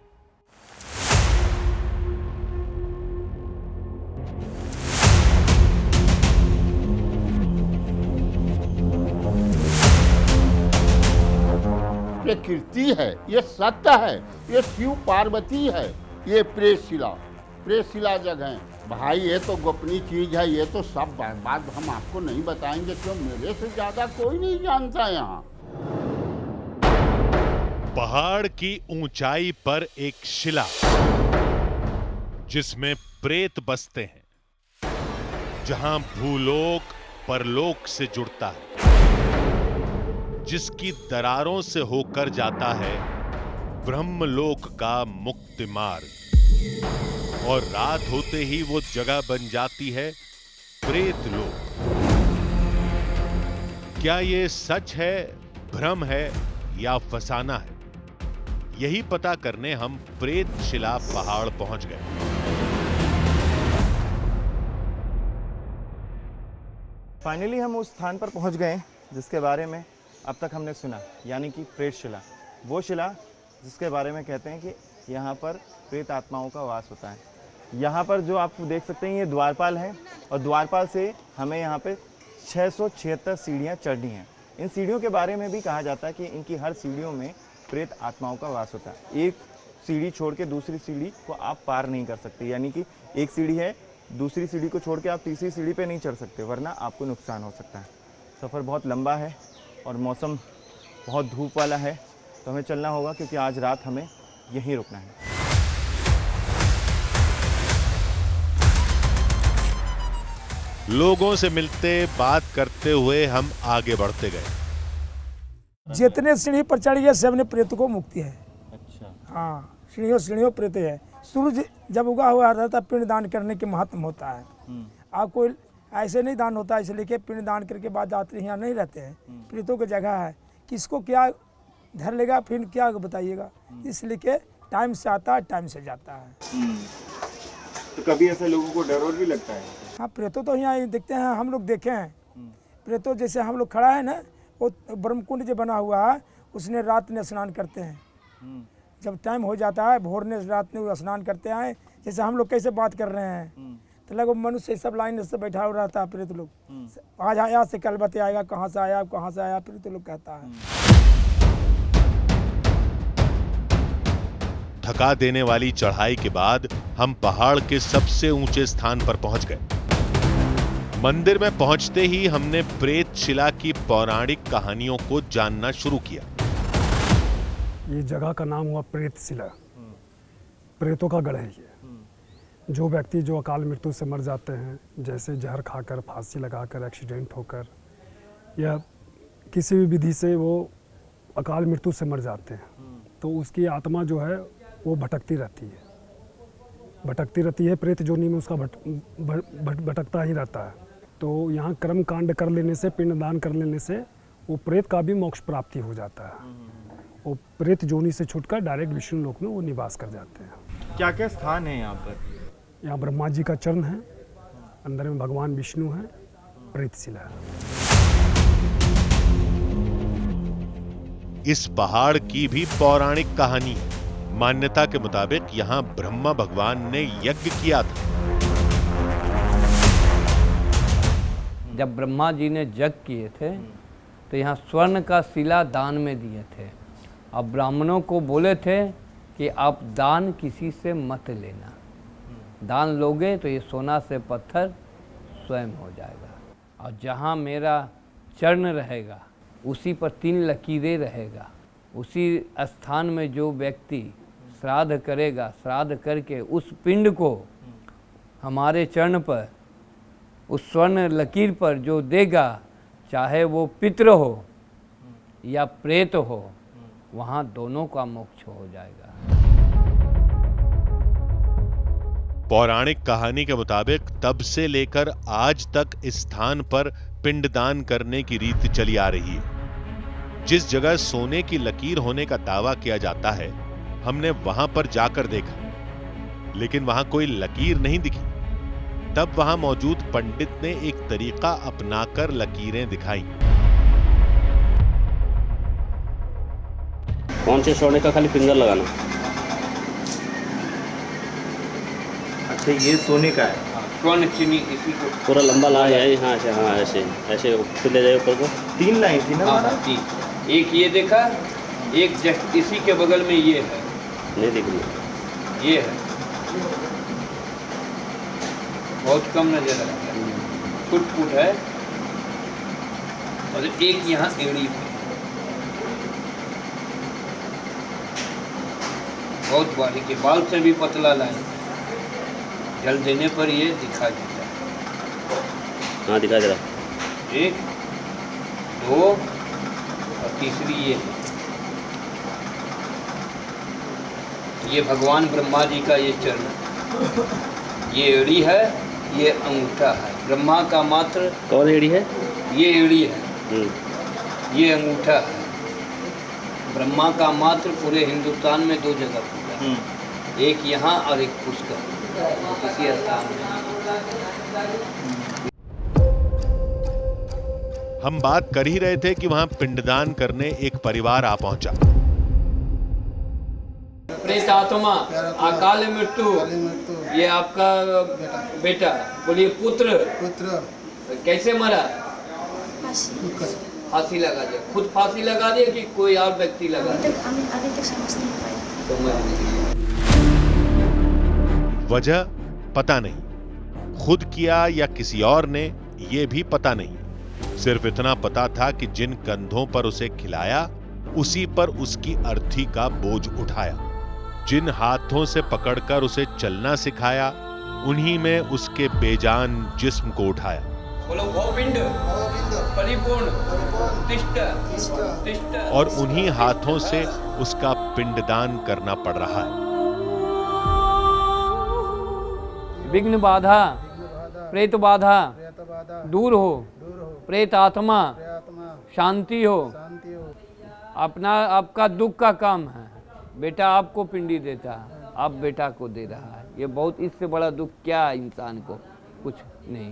प्रकृति है, ये सत्य है, ये शिव पार्वती है, ये प्रेतशिला जगह। भाई ये तो गोपनीय चीज है, ये तो सब बात हम आपको नहीं बताएंगे, क्यों मेरे से ज्यादा कोई नहीं जानता यहाँ। पहाड़ की ऊंचाई पर एक शिला जिसमें प्रेत बसते हैं, जहां भूलोक परलोक से जुड़ता है, जिसकी दरारों से होकर जाता है ब्रह्मलोक का मुक्ति मार्ग, और रात होते ही वो जगह बन जाती है प्रेत लोक। क्या ये सच है, भ्रम है या फसाना है? यही पता करने हम प्रेत शिला पहाड़ पहुंच गए। फाइनली हम उस स्थान पर पहुंच गए जिसके बारे में अब तक हमने सुना, यानी कि प्रेत शिला। वो शिला जिसके बारे में कहते हैं कि यहाँ पर प्रेत आत्माओं का वास होता है। यहाँ पर जो आप देख सकते हैं ये द्वारपाल है, और द्वारपाल से हमें यहाँ पे 676 सीढ़ियाँ चढ़नी हैं। इन सीढ़ियों के बारे में भी कहा जाता है कि इनकी हर सीढ़ियों में प्रेत आत्माओं का वास होता है। एक सीढ़ी छोड़ के दूसरी सीढ़ी को आप पार नहीं कर सकते, यानी कि एक सीढ़ी है, दूसरी सीढ़ी को छोड़ के आप तीसरी सीढ़ी पे नहीं चढ़ सकते, वरना आपको नुकसान हो सकता है। सफ़र बहुत लंबा है और मौसम बहुत धूप वाला है, तो हमें चलना होगा क्योंकि आज रात हमें यहीं रुकना है। लोगों से मिलते बात करते हुए हम आगे बढ़ते गए। जितने सीढ़ी पर चढ़िए सबने प्रेत को मुक्ति है। अच्छा। हाँ, सीढ़ियों प्रेत है। सूरज जब उगा हुआ रहता है पिंड दान करने के महत्व होता है। आप कोई ऐसे नहीं दान होता, इसलिए कि पिंड दान करके बाद यात्री यहाँ नहीं रहते हैं। प्रेतों की जगह है, किसको क्या धर लेगा फिर क्या बताइएगा, इसलिए कि टाइम से आता है टाइम से जाता है। तो कभी ऐसे लोगों को डर और भी लगता है? हाँ, प्रेतों तो यहाँ देखते हैं, हम लोग देखे हैं। प्रेतों जैसे हम लोग खड़ा है ना, वो ब्रह्मकुंड जो बना हुआ है उसने रात में स्नान करते हैं। जब टाइम हो जाता है भोर ने रात में स्नान करते हैं। जैसे हम लोग कैसे बात कर रहे हैं, तो लगो मनुष्य सब लाइन से बैठा हुआ रहता है। प्रेत लोग आज आया से कल बताएगा कहाँ से आया प्रेत लोग कहता है। थका देने वाली चढ़ाई के बाद हम पहाड़ के सबसे ऊंचे स्थान पर पहुंच गए। मंदिर में पहुंचते ही हमने प्रेत शिला की पौराणिक कहानियों को जानना शुरू किया। ये जगह का नाम हुआ प्रेत शिला। प्रेतों का गढ़ है ये। जो व्यक्ति जो अकाल मृत्यु से मर जाते हैं, जैसे जहर खाकर, फांसी लगाकर, एक्सीडेंट होकर या किसी भी विधि से वो अकाल मृत्यु से मर जाते हैं, तो उसकी आत्मा जो है वो भटकती रहती है। प्रेत जोनी में उसका भटकता ही रहता है। तो यहाँ कर्म कांड कर लेने से, पिंडदान कर लेने से वो प्रेत का भी मोक्ष प्राप्ति हो जाता है। वो प्रेत जोनी से छूटकर डायरेक्ट विष्णु लोक में वो निवास कर जाते हैं। क्या क्या स्थान है यहाँ पर? यहाँ ब्रह्मा जी का चरण है, अंदर में भगवान विष्णु है, प्रेत शिला है। इस पहाड़ की भी पौराणिक कहानी है। मान्यता के मुताबिक यहाँ ब्रह्मा भगवान ने यज्ञ किया था। जब ब्रह्मा जी ने यज्ञ किए थे तो यहाँ स्वर्ण का शिला दान में दिए थे। अब ब्राह्मणों को बोले थे कि आप दान किसी से मत लेना, दान लोगे तो ये सोना से पत्थर स्वयं हो जाएगा, और जहाँ मेरा चरण रहेगा उसी पर 3 लकीरें रहेगा। उसी स्थान में जो व्यक्ति श्राद्ध करेगा, श्राद्ध करके उस पिंड को हमारे चरण पर, उस स्वर्ण लकीर पर जो देगा, चाहे वो पितृ हो या प्रेत हो, वहाँ दोनों का मोक्ष हो जाएगा। पौराणिक कहानी के मुताबिक तब से लेकर आज तक इस स्थान पर पिंडदान करने की रीत चली आ रही है। जिस जगह सोने की लकीर होने का दावा किया जाता है, हमने वहां पर जाकर देखा, लेकिन वहां कोई लकीर नहीं दिखी। तब वहां मौजूद पंडित ने एक तरीका अपनाकर लकीरें दिखाई। कौन से सोने का खाली फिंगर लगाना? अच्छा, ये सोने का है। स्वर्ण चीनी इसी को पूरा लंबा लाया है यहाँ से। हाँ, ऐसे ऐसे फिर ले जाए ऊपर को। 3 लाइन थी ना हमारा? एक ये देखा, एक जस्ट इसी के बगल में ये है, नहीं दिख रही, ये है, बहुत कम नजर आता है, फुट है। और एक यहाँ एड़ी है, बहुत बारीक है, बाल से भी पतला लाइन, जल देने पर ये दिखा देता है। हाँ, दिखा दे रहा। 1, 2 और तीसरी ये है। ये भगवान ब्रह्मा जी का ये चरण, ये एड़ी है, ये अंगूठा है। ब्रह्मा का मात्र कौन एड़ी है? ये एड़ी है, ये अंगूठा है। ब्रह्मा का मात्र पूरे हिंदुस्तान में 2 जगह पूजा है, एक यहाँ और एक पुष्कर, किसी स्थान में। हम बात कर ही रहे थे कि वहां पिंडदान करने एक परिवार आ पहुंचा। प्रेत आत्मा, अकाल मृत्यु, ये आपका बेटा। बोलिए पुत्र कैसे मरा? फांसी लगा दिया। खुद फांसी लगा दिया कि कोई और व्यक्ति लगा दिया? अभी तक समझ नहीं पाया। वजह पता नहीं, खुद किया या किसी और ने, यह भी पता नहीं। सिर्फ इतना पता था कि जिन कंधों पर उसे खिलाया, उसी पर उसकी अर्थी का बोझ उठाया। जिन हाथों से पकड़कर उसे चलना सिखाया, उन्हीं में उसके बेजान जिस्म को उठाया। बोलो गोविंद, परिपूर्ण, तिष्ठ। और उन्हीं हाथों से उसका पिंडदान करना पड़ रहा है। विघ्न बाधा, प्रेत बाधा दूर हो, प्रेत आत्मा शांति हो। अपना आपका दुख का काम है, बेटा आपको पिंडी देता है, आप बेटा को दे रहा है। ये बहुत, इससे बड़ा दुख क्या है इंसान को? कुछ नहीं।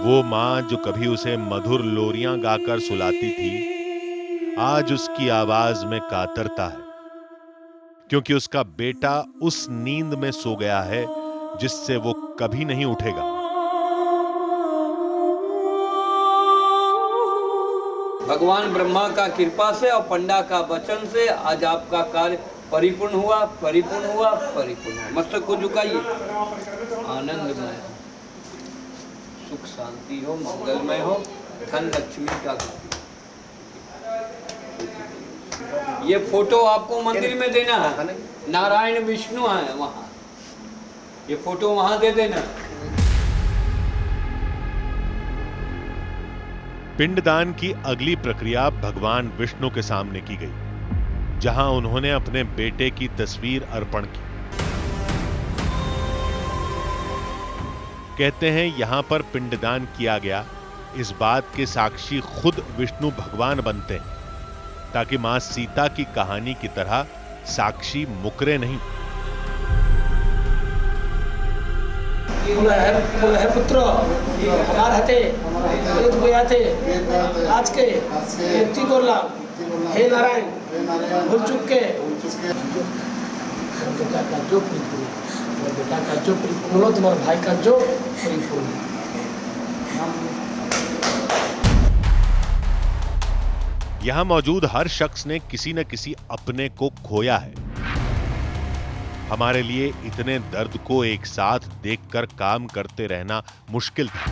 वो माँ जो कभी उसे मधुर लोरियां गाकर सुलाती थी, आज उसकी आवाज में कातरता है, क्योंकि उसका बेटा उस नींद में सो गया है जिससे वो कभी नहीं उठेगा। भगवान ब्रह्मा का कृपा से और पंडा का वचन से आज आपका कार्य परिपूर्ण हुआ, परिपूर्ण हुआ, परिपूर्ण हुआ। मस्तक को झुकाइए, आनंदमय हो, सुख शांति हो, मंगलमय हो, धन लक्ष्मी का। ये फोटो आपको मंदिर में देना है, नारायण विष्णु है वहां, ये फोटो वहां दे देना। पिंडदान की अगली प्रक्रिया भगवान विष्णु के सामने की गई, जहां उन्होंने अपने बेटे की तस्वीर अर्पण की। कहते हैं यहां पर पिंडदान किया गया, इस बात के साक्षी खुद विष्णु भगवान बनते हैं, ताकि मां सीता की कहानी की तरह साक्षी मुकरे नहीं। है पुत्र हमार हते वेद गोया थे आज के मुक्ति को लाभ हे नारायण भूल चुक के बेटा का जो परिपूर्ण, बेटा का जो परिपूर्ण, तुम्हारे भाई का जो परिपूर्ण। यहां मौजूद हर शख्स ने किसी न किसी अपने को खोया है। हमारे लिए इतने दर्द को एक साथ देखकर काम करते रहना मुश्किल था,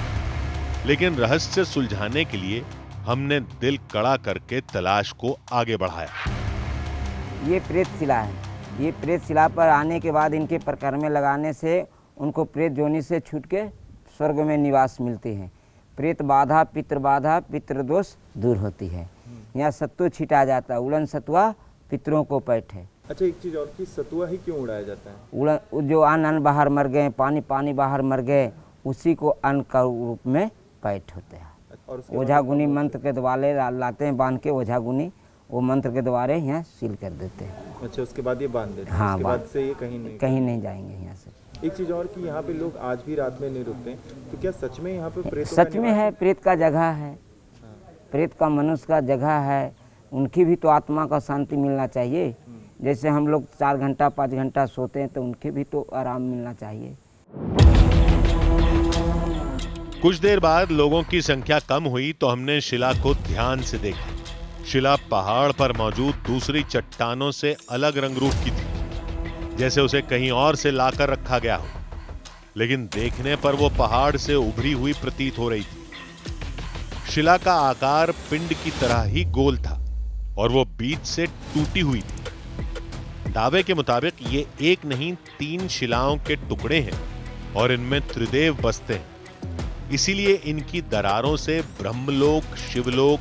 लेकिन रहस्य सुलझाने के लिए हमने दिल कड़ा करके तलाश को आगे बढ़ाया। ये प्रेत शिला है। ये प्रेत शिला पर आने के बाद इनके परिक्रमा लगाने से उनको प्रेत जोनि से छूट के स्वर्ग में निवास मिलते हैं। प्रेत बाधा, पितृदोष दूर होती है। यहाँ सत्तू छिटा जाता है, उड़न सतुआ पितरों को पैठ है। अच्छा, एक चीज़ और कि सतुआ ही क्यों उड़ाया जाता है? जो अन्न बाहर मर गए, पानी बाहर मर गए, उसी को अन्न का रूप में पैठ होते हैं। ओझा गुनी मंत्र के द्वारे लाते हैं, बांध के ओझा गुनी वो मंत्र के द्वारे यहाँ सील कर देते हैं। अच्छा, उसके बाद ये बांध देते हैं। हाँ, उसके बाद से ये कहीं नहीं जाएंगे यहाँ से। एक चीज़ और कि यहाँ पे लोग आज भी रात में नहीं रुकते, तो क्या सच में यहाँ पे प्रेत सच में है? प्रेत का जगह है, प्रेत का मनुष्य का जगह है, उनकी भी तो आत्मा का शांति मिलना चाहिए। जैसे हम लोग 4 घंटा 5 घंटा सोते हैं तो उनके भी तो आराम मिलना चाहिए। कुछ देर बाद लोगों की संख्या कम हुई तो हमने शिला को ध्यान से देखा। शिला पहाड़ पर मौजूद दूसरी चट्टानों से अलग रंग रूप की थी, जैसे उसे कहीं और से लाकर रखा गया हो, लेकिन देखने पर वो पहाड़ से उभरी हुई प्रतीत हो रही थी। शिला का आकार पिंड की तरह ही गोल था और वो बीच से टूटी हुई थी। दावे के मुताबिक ये एक नहीं 3 शिलाओं के टुकड़े हैं और इनमें त्रिदेव बसते हैं। इसीलिए इनकी दरारों से ब्रह्मलोक, शिवलोक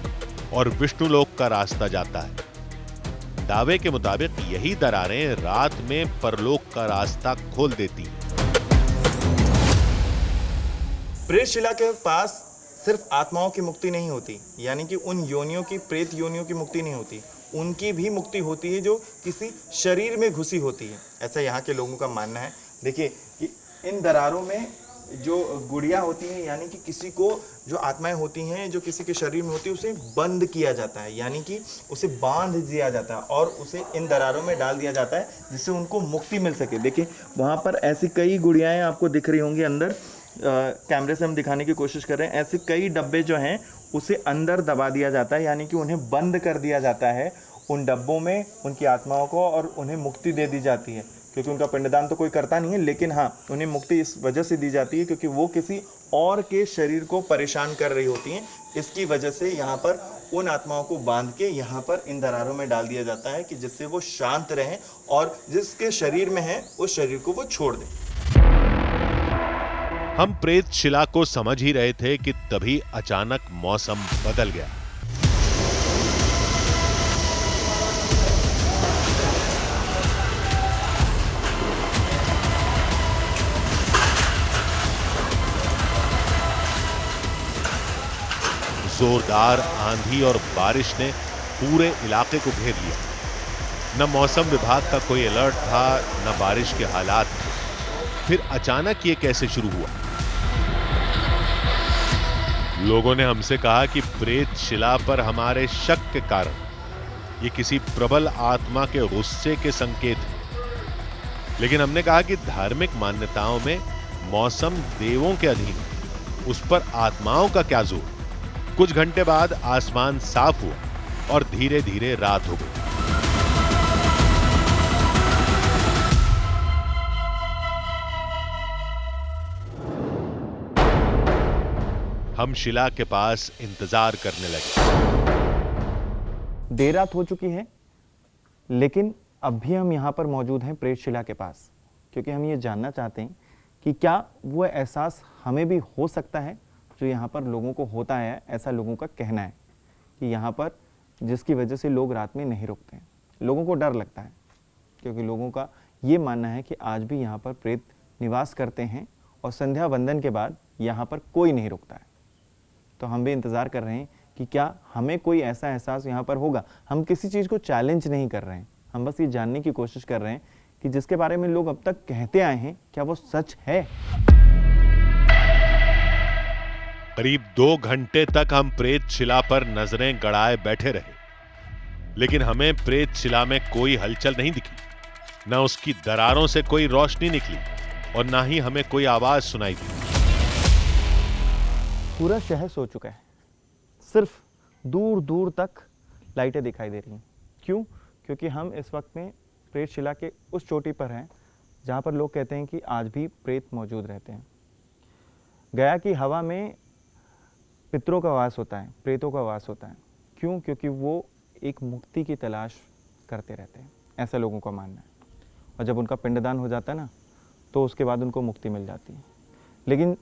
और विष्णुलोक का रास्ता जाता है। दावे के मुताबिक यही दरारें रात में परलोक का रास्ता खोल देती हैं। प्रेत शिला के पास सिर्फ आत्माओं की मुक्ति नहीं होती, यानी कि उन योनियों की, प्रेत योनियों की मुक्ति नहीं होती, उनकी भी मुक्ति होती है जो किसी शरीर में घुसी होती है, ऐसा यहाँ के लोगों का मानना है। देखिए कि इन दरारों में जो गुड़िया होती हैं, यानी कि किसी को जो आत्माएं होती हैं जो किसी के शरीर में होती है, उसे बंद किया जाता है, यानी कि उसे बांध दिया जाता है और उसे इन दरारों में डाल दिया जाता है जिससे उनको मुक्ति मिल सके। देखिए वहाँ पर ऐसी कई गुड़ियाएँ आपको दिख रही होंगी अंदर, कैमरे से हम दिखाने की कोशिश कर रहे हैं। ऐसे कई डब्बे जो हैं उसे अंदर दबा दिया जाता है, यानी कि उन्हें बंद कर दिया जाता है उन डब्बों में उनकी आत्माओं को, और उन्हें मुक्ति दे दी जाती है। क्योंकि उनका पिंडदान तो कोई करता नहीं है, लेकिन हाँ उन्हें मुक्ति इस वजह से दी जाती है क्योंकि वो किसी और के शरीर को परेशान कर रही होती हैं। इसकी वजह से यहाँ पर उन आत्माओं को बांध के यहाँ पर इन दरारों में डाल दिया जाता है कि जिससे वो शांत रहें और जिसके शरीर में है उस शरीर को वो छोड़ दें। हम प्रेत शिला को समझ ही रहे थे कि तभी अचानक मौसम बदल गया। जोरदार आंधी और बारिश ने पूरे इलाके को घेर लिया। न मौसम विभाग का कोई अलर्ट था, न बारिश के हालात थे। फिर अचानक ये कैसे शुरू हुआ? लोगों ने हमसे कहा कि प्रेत शिला पर हमारे शक के कारण ये किसी प्रबल आत्मा के गुस्से के संकेत हैं। लेकिन हमने कहा कि धार्मिक मान्यताओं में मौसम देवों के अधीन है, उस पर आत्माओं का क्या जोर। कुछ घंटे बाद आसमान साफ हुआ और धीरे धीरे रात हो गई। हम शिला के पास इंतजार करने लगे। देर रात हो चुकी है, लेकिन अब भी हम यहाँ पर मौजूद हैं प्रेत शिला के पास, क्योंकि हम ये जानना चाहते हैं कि क्या वो एहसास हमें भी हो सकता है जो यहाँ पर लोगों को होता है। ऐसा लोगों का कहना है कि यहाँ पर जिसकी वजह से लोग रात में नहीं रुकते हैं। लोगों को डर लगता है क्योंकि लोगों का ये मानना है कि आज भी यहाँ पर प्रेत निवास करते हैं और संध्या वंदन के बाद यहाँ पर कोई नहीं रुकता है। तो हम भी इंतज़ार कर रहे हैं कि क्या हमें कोई ऐसा एहसास यहाँ पर होगा। हम किसी चीज़ को चैलेंज नहीं कर रहे हैं, हम बस ये जानने की कोशिश कर रहे हैं कि जिसके बारे में लोग अब तक कहते आए हैं क्या वो सच है। करीब 2 घंटे तक हम प्रेत शिला पर नजरें गड़ाए बैठे रहे, लेकिन हमें प्रेत शिला में कोई हलचल नहीं दिखी। न उसकी दरारों से कोई रोशनी निकली और ना ही हमें कोई आवाज सुनाई दी। पूरा शहर सो चुका है, सिर्फ दूर दूर तक लाइटें दिखाई दे रही हैं। क्यों? क्योंकि हम इस वक्त में प्रेत शिला के उस चोटी पर हैं जहाँ पर लोग कहते हैं कि आज भी प्रेत मौजूद रहते हैं। गया की हवा में पितरों का वास होता है, प्रेतों का वास होता है। क्यों? क्योंकि वो एक मुक्ति की तलाश करते रहते हैं, ऐसा लोगों का मानना है। और जब उनका पिंडदान हो जाता है ना, तो उसके बाद उनको मुक्ति मिल जाती है। लेकिन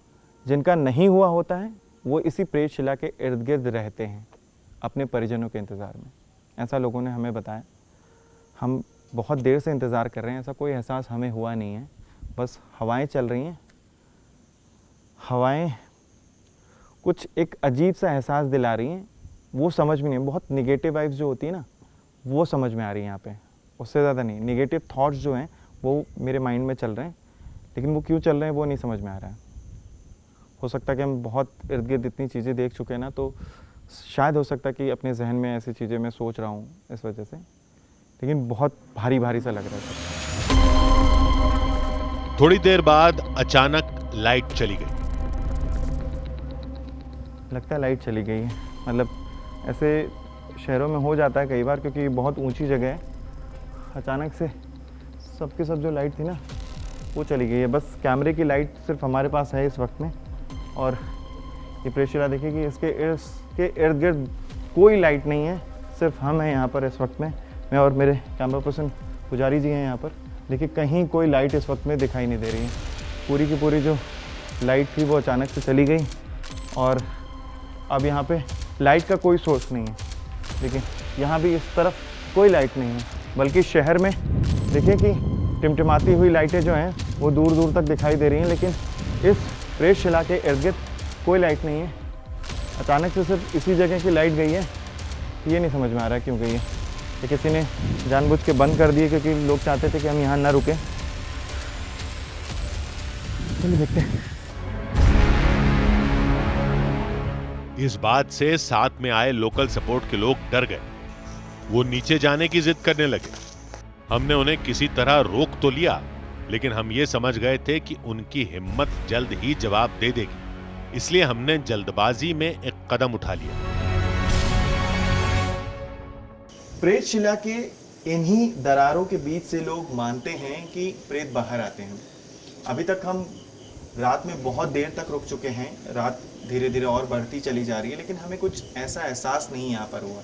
जिनका नहीं हुआ होता है वो इसी प्रेत शिला के इर्द गिर्द रहते हैं अपने परिजनों के इंतज़ार में, ऐसा लोगों ने हमें बताया। हम बहुत देर से इंतज़ार कर रहे हैं, ऐसा कोई एहसास हमें हुआ नहीं है। बस हवाएं चल रही हैं, हवाएं कुछ एक अजीब सा एहसास दिला रही हैं, वो समझ में नहीं। बहुत निगेटिव वाइब्स जो होती है ना, वो समझ में आ रही है यहाँ पे, उससे ज़्यादा नहीं। निगेटिव थॉट्स जो हैं वो मेरे माइंड में चल रहे हैं, लेकिन वो क्यों चल रहे हैं वो नहीं समझ में आ रहा है। हो सकता है कि हम बहुत इर्द गिर्द इतनी चीज़ें देख चुके हैं ना, तो शायद हो सकता है कि अपने जहन में ऐसी चीज़ें मैं सोच रहा हूँ इस वजह से, लेकिन बहुत भारी भारी सा लग रहा है। थोड़ी देर बाद अचानक लाइट चली गई। लगता है लाइट चली गई है, मतलब ऐसे शहरों में हो जाता है कई बार, क्योंकि बहुत ऊंची जगह है। अचानक से सबके सब जो लाइट थी ना वो चली गई है। बस कैमरे की लाइट सिर्फ हमारे पास है इस वक्त में, और ये प्रेसशिला देखिए कि इसके इर्द गिर्द कोई लाइट नहीं है, सिर्फ हम हैं यहाँ पर इस वक्त में। मैं और मेरे कैमरा पर्सन पुजारी जी हैं यहाँ पर। देखिए कहीं कोई लाइट इस वक्त में दिखाई नहीं दे रही है। पूरी की पूरी जो लाइट थी वो अचानक से चली गई, और अब यहाँ पे लाइट का कोई सोर्स नहीं है। देखिए यहाँ भी इस तरफ कोई लाइट नहीं है, बल्कि शहर में देखिए कि टिमटिमाती हुई लाइटें जो हैं वो दूर दूर तक दिखाई दे रही हैं, लेकिन इस प्रेसशिला के इर्द गिर्द कोई लाइट नहीं है। अचानक से सिर्फ इसी जगह की लाइट गई है, ये नहीं समझ में आ रहा है क्यों गई है। ये किसी ने जानबूझ के बंद कर दिए क्योंकि लोग चाहते थे कि हम यहाँ ना रुकें। चलिए देखते हैं। इस बात से साथ में आए लोकल सपोर्ट के लोग डर गए। वो नीचे जाने की जिद करने लगे। हमने उन्हें किसी तरह रोक तो लिया, लेकिन हम ये समझ गए थे कि उनकी हिम्मत जल्द ही जवाब दे देगी, इसलिए हमने जल्दबाजी में एक कदम उठा लिया। प्रेतशिला के इन्हीं दरारों के बीच से लोग मानते हैं कि प्रेत बाहर आते हैं। अभी तक हम रात में बहुत देर तक रुक चुके हैं, रात धीरे धीरे और बढ़ती चली जा रही है, लेकिन हमें कुछ ऐसा एहसास नहीं यहाँ पर हुआ।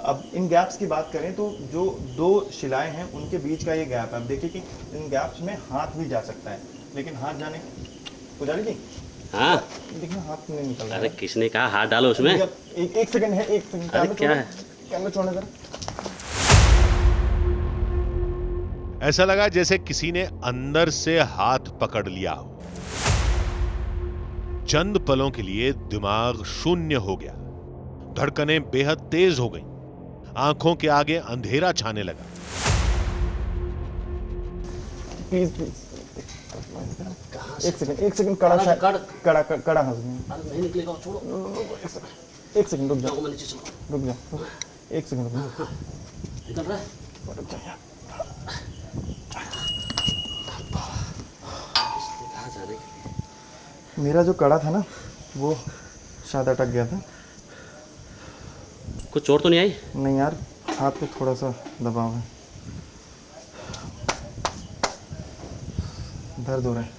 अब इन गैप्स की बात करें तो जो दो शिलाएं हैं उनके बीच का ये गैप है। अब देखिए कि इन गैप्स में हाथ भी जा सकता है, लेकिन हाथ जाने पुजारी जी, हाँ देखिए हाथ नहीं निकल रहा। अरे किसने कहा हाथ डालो उसमें? एक सेकंड है, एक सेकंड। अरे क्या है? कैमरा छोड़ना जरा। ऐसा लगा जैसे किसी ने अंदर से हाथ पकड़ लिया हो। चंद पलों के लिए दिमाग शून्य हो गया, धड़कनें बेहद तेज हो गईं, आंखों के आगे अंधेरा छाने लगा। प्लीज एक सेकंड कड़ा नहीं निकलेगा, छोड़ो। एक सेकंड रुक जाओ, एक सेकंड रुक जाओ। निकल रहा है? मेरा जो कड़ा था ना वो शायद अटक गया था। कुछ चोट तो नहीं आई? नहीं यार, हाथ पे थोड़ा सा दबाव है, दर्द हो रहा है।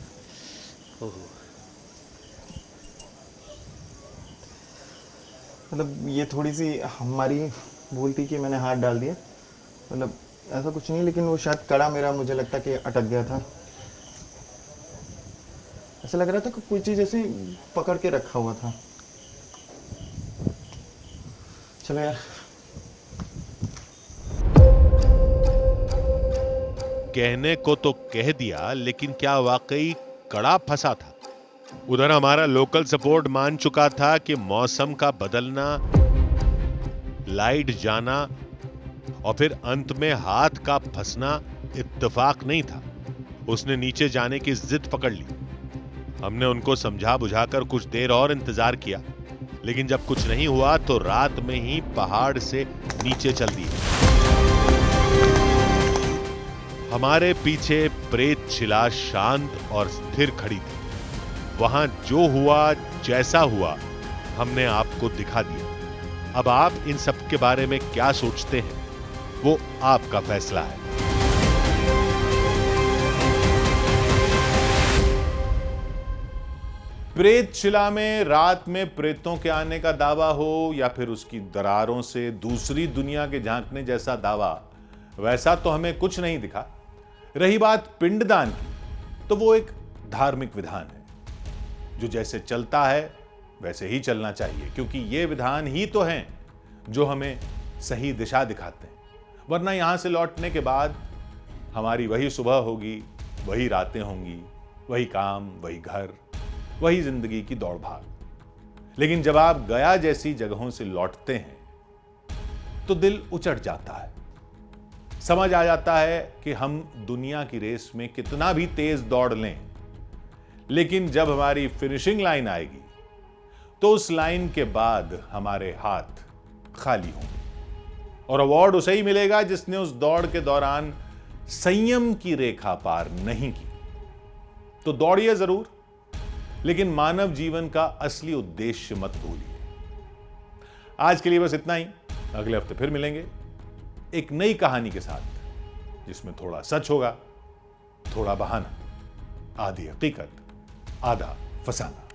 मतलब ये थोड़ी सी हमारी भूल थी कि मैंने हाथ डाल दिया, मतलब ऐसा कुछ नहीं, लेकिन वो शायद कड़ा मेरा मुझे लगता कि अटक गया था। ऐसा लग रहा था कि कोई चीज़ ऐसे पकड़ के रखा हुआ था। चलो यार। कहने को तो कह दिया, लेकिन क्या वाकई कड़ा फंसा था? उधर हमारा लोकल सपोर्ट मान चुका था कि मौसम का बदलना, लाइट जाना और फिर अंत में हाथ का फंसना इत्तेफाक नहीं था। उसने नीचे जाने की जिद पकड़ ली। हमने उनको समझा बुझाकर कुछ देर और इंतजार किया, लेकिन जब कुछ नहीं हुआ तो रात में ही पहाड़ से नीचे चल दिए। हमारे पीछे प्रेतशिला शांत और स्थिर खड़ी थी। वहां जो हुआ जैसा हुआ हमने आपको दिखा दिया। अब आप इन सब के बारे में क्या सोचते हैं वो आपका फैसला है। प्रेतशिला में रात में प्रेतों के आने का दावा हो या फिर उसकी दरारों से दूसरी दुनिया के झांकने जैसा दावा, वैसा तो हमें कुछ नहीं दिखा। रही बात पिंडदान की, तो वो एक धार्मिक विधान है जो जैसे चलता है वैसे ही चलना चाहिए, क्योंकि ये विधान ही तो हैं जो हमें सही दिशा दिखाते हैं। वरना यहां से लौटने के बाद हमारी वही सुबह होगी, वही रातें होंगी, वही काम, वही घर, वही जिंदगी की दौड़ भाग। लेकिन जब आप गया जैसी जगहों से लौटते हैं तो दिल उचट जाता है। समझ आ जाता है कि हम दुनिया की रेस में कितना भी तेज दौड़ लें, लेकिन जब हमारी फिनिशिंग लाइन आएगी तो उस लाइन के बाद हमारे हाथ खाली होंगे और अवार्ड उसे ही मिलेगा जिसने उस दौड़ के दौरान संयम की रेखा पार नहीं की। तो दौड़िए जरूर, लेकिन मानव जीवन का असली उद्देश्य मत भूलिए। आज के लिए बस इतना ही। अगले हफ्ते फिर मिलेंगे एक नई कहानी के साथ, जिसमें थोड़ा सच होगा, थोड़ा बहाना, आधी हकीकत, आधा फसाना।